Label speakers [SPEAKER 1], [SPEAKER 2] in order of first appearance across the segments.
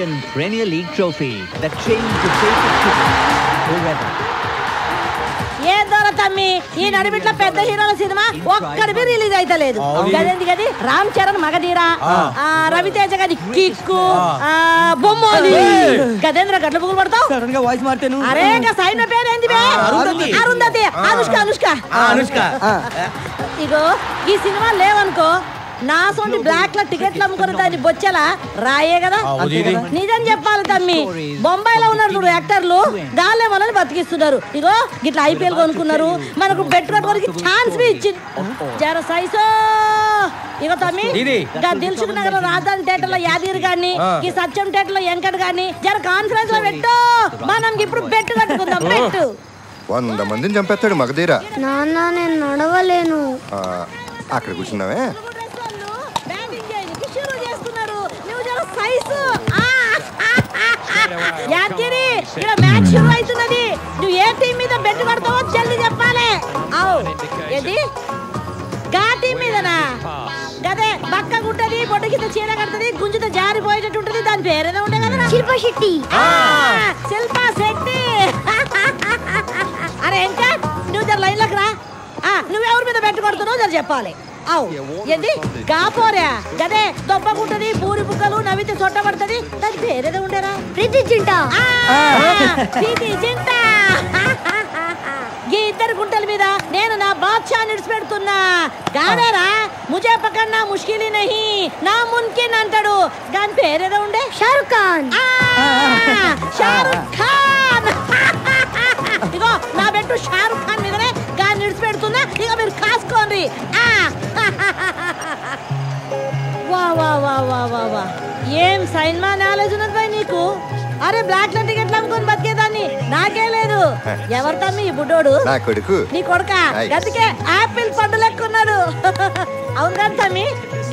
[SPEAKER 1] Indian Premier League trophy that changed the face of cricket forever.
[SPEAKER 2] తమ్మి ఈ నడిమిట్ల పెద్ద హీరోల సినిమా ఒక్కడివి రిలీజ్ అయితలేదు. గది రామ్ చరణ్ మగధీరా, రవితేజ గది కిక్కు, బొమ్మోలి గదేంద్ర గట్ల పువ్వులు పడతావు.
[SPEAKER 3] సడన్ గా వాయిస్ మార్తేను.
[SPEAKER 2] అరే సైన్ పేరు ఏంది బే? అరుంధతి. అనుష్క. ఇగో ఈ సినిమా లేవనుకో నా సొంటి బ్లాక్ ల టికెట్లు అమ్ముకున్న దాన్ని బొచ్చలా రాయే కదా. నిజం చెప్పాలి తమ్మి, బొంబాయిలో ఉన్నారు చూడు యాక్టర్లు, గాలే వాళ్ళని బతికిస్తున్నారు. ఇగో గిట్లా ఐపీఎల్ కొనుక్కున్నారు, మనకు బెట్ కట్టుకోవడానికి ఛాన్స్ బి ఇచ్చింది. జర సైసో ఇగో తమ్మి దిల్సుఖ్ నగర్ రాజధాని థియేటర్ లో యాదగిరి గాని, ఈ సత్యం థియేటర్ లో వెంకట్ గాని జర కాన్ఫరెన్స్ లో పెట్టు, మనం ఇప్పుడు బెట్ కట్టుకుందాం. బెట్
[SPEAKER 4] 100 మందిని చంపేస్తాడు మగధీరా.
[SPEAKER 5] నాన్న నేను నడవలేను.
[SPEAKER 4] అక్కడ కూర్చున్నావే.
[SPEAKER 2] యాదగిరి ఇక్కడ మ్యాచ్ షురూ అవుతున్నది, నువ్వు ఏ టీం మీద బెట్ కడతావో జల్దీ చెప్పాలి. ఏది గా టీం మీదనా? గదే బక్క గుంటది, బొడ్డు కింద చీర కడుతుంది, గుంజుతో జారిపోయేటట్టు ఉంటది, దాని పేరేదో ఉండే కదా.
[SPEAKER 5] శిల్పా శెట్టి.
[SPEAKER 2] అరే ఇంకా నువ్వు జర లైన్లోకి రా. నువ్వెవరి మీద బెట్ కొడుతున్నావు జర చెప్పాలి. ఏంది కాపోరా? గదే దొబ్బకుంటది, పూరి బుక్కలు నవ్వితే చొట్ట పడుతుంది, దాని పేరేదో ఉండేరా?
[SPEAKER 5] ప్రీతి జింటా.
[SPEAKER 2] ఈ ఇద్దరు గుంటల మీద నేను నా బాద్షా నిడిచిపెడుతున్నా. గావేరా ముజే పకడ్నా ముష్కిల్ నహీ నా మున్కిన్ అంటాడు, దాని పేరేదో ఉండే?
[SPEAKER 5] షారుఖ్ ఖాన్.
[SPEAKER 2] షారుఖ్ ఖాన్. ఇగో నా బెట్టు షారుఖ్ ఖాన్ మీదనే గాని నిడిచిపెడుతున్నా, ఇక మీరు కాసుకోండి. వా వా వా వా వా వా ఏం సైన్మా నాలెడ్జ్ ఉన్నది బాయ్ నీకు. అరే బ్లాక్ లో టికెట్లు అమ్ముకొని బతికేదాన్ని నాకే లేదు. ఎవరు తమ్మి ఈ బుడ్డోడు?
[SPEAKER 4] నా కొడుకు.
[SPEAKER 2] నీ కొడుక? గతికే యాపిల్ పండు లెక్కున్నాడు. అవును కదా తమ్మి,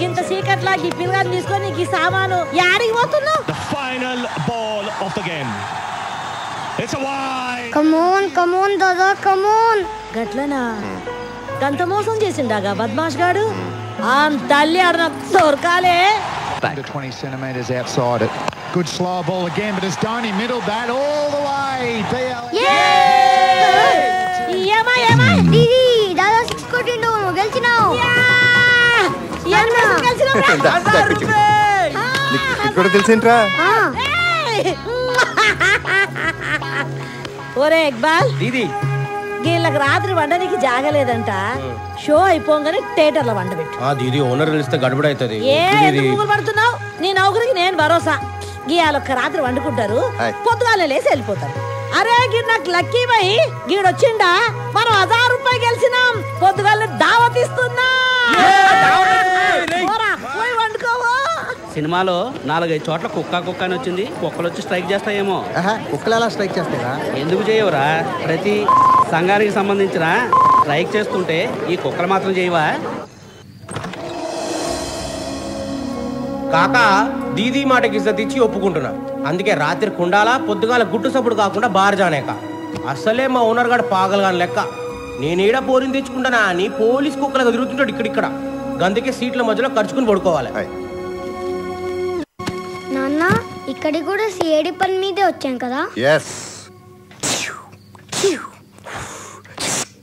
[SPEAKER 2] ఇంత సీకట్లా ఈ పిల్లగాని తీసుకొని ఈ సామాను యాడికి పోతున్నావు?
[SPEAKER 5] కమ్ ఆన్ దాదా కమ్ ఆన్.
[SPEAKER 2] గట్లనా? గంత మోసం చేసిండాగా బద్మాష్ గాడు. తల్లి ఆడన దొరకాలే.
[SPEAKER 6] 20 centimeters outside it. Good slow ball again, but it's Dhoni middle that all the way.
[SPEAKER 5] దీది దాదా 6 కొట్టిండు, గెలిచినావు.
[SPEAKER 4] ఇక్కడ తెలిసేంట్రా?
[SPEAKER 2] ఒరే ఇక్బాల్, వీళ్ళకి రాత్రి వండడానికి జాగలేదంట, షో అయిపోగానే థియేటర్లో వండబెట్టు.
[SPEAKER 3] దీది ఓనర్ తెలిస్తే గడబడ అవుతుంది.
[SPEAKER 2] ఎందుకు పడుతున్నావు? నీ నౌకరికి నేను భరోసా. గీయాలొక్క రాత్రి వండుకుంటారు, పొద్దుగాలే లేసి వెళ్ళిపోతారు. అరే గీ నాకు లక్కీ బాయ్ గీడొచ్చిండా, మనం 1000 రూపాయలు గెలిచినాం, పొద్దుగాలే దావత్ ఇస్తున్నా.
[SPEAKER 7] సినిమాలో 4-5 చోట్ల కుక్క అని వచ్చింది, కుక్కలు వచ్చి స్ట్రైక్ చేస్తాయేమో.
[SPEAKER 3] కుక్కలు ఎలా స్ట్రైక్ చేస్తారా?
[SPEAKER 7] ఎందుకు చేయవురా? ప్రతి సంఘానికి సంబంధించిన స్ట్రైక్ చేస్తుంటే ఈ కుక్కలు మాత్రం చేయవా?
[SPEAKER 3] కాకా దీదీ మాటకి ఇజ్జత్ ఇచ్చి ఒప్పుకుంటున్నా. అందుకే రాత్రి కుండాలా, పొద్దుగాల గుట్టు సప్పుడు కాకుండా బార్ జానేక. అసలే మా ఓనర్ గారు పాగలగాని లెక్క. నేనీడ పోరిని తెచ్చుకుంటానా అని పోలీస్ కుక్కలుగా తిరుగుతుంటాడు ఇక్కడిక్కడ. అందుకే సీట్ల మధ్యలో ఖర్చుకుని పడుకోవాలి.
[SPEAKER 5] నాన్న ఇక్కడికి కూడా సిఐడి పని మీదే వచ్చాం కదా.
[SPEAKER 4] yes